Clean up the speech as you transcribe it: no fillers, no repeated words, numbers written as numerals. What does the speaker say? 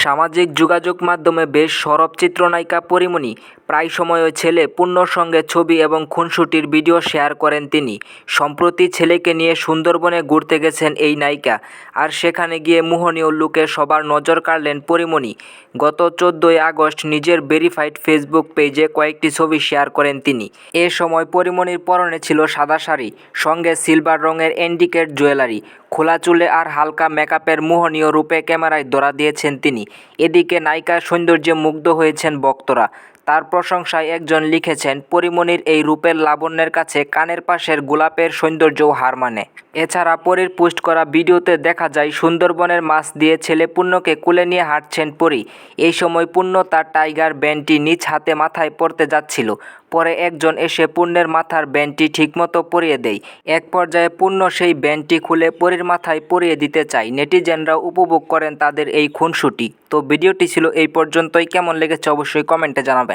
সামাজিক যোগাযোগ মাধ্যমে বেশ সরব চিত্রনায়িকা পরীমনি। প্রায় সময়ই ছেলে পূর্ণর সঙ্গে ছবি এবং খুনসুটির ভিডিও শেয়ার করেন তিনি। সম্প্রতি ছেলেকে নিয়ে সুন্দরবনে ঘুরতে গেছেন এই নায়িকা, আর সেখানে গিয়ে মোহনীয় লুকে সবার নজর কাড়লেন পরীমনি। গত 14ই আগস্ট নিজের ভেরিফাইড ফেসবুক পেজে কয়েকটি ছবি শেয়ার করেন তিনি। এ সময় পরীমনির পরনে ছিল সাদা শাড়ি, সঙ্গে সিলভার রঙের ইন্ডিকেট জুয়েলারি। খোলা চুলে আর হালকা মেকআপের মোহনীয় রূপে ক্যামেরায় ধরা দিয়েছেন তিনি। এদিকে নায়িকার সৌন্দর্যে মুগ্ধ হয়েছেন ভক্তরা। তার প্রশংসায় একজন লিখেছেন, পরীমনির এই রূপের লাবণ্যের কাছে কানের পাশের গোলাপের সৌন্দর্যও হার মানে। এছাড়া পরীর পোস্ট করা ভিডিওতে দেখা যায় সুন্দরবনের মাছ দিয়ে ছেলে পূর্ণকে কোলে নিয়ে হাঁটছেন পরী। এই সময় পূর্ণ তার টাইগার ব্যান্ডটি নিজ হাতে মাথায় পরতে যাচ্ছিল। পরে একজন এসে পূর্ণের মাথার ব্যান্ডটি ঠিকমতো পরিয়ে দেয়। এক পর্যায়ে পূর্ণ সেই ব্যান্ডটি খুলে পরীর মাথায় পরিয়ে দিতে চায়। নেটিজেনরাও উপভোগ করেন তাদের এই খুনসুটি। তো ভিডিওটি ছিল এই পর্যন্তই। কেমন লেগেছে অবশ্যই কমেন্টে জানাবেন।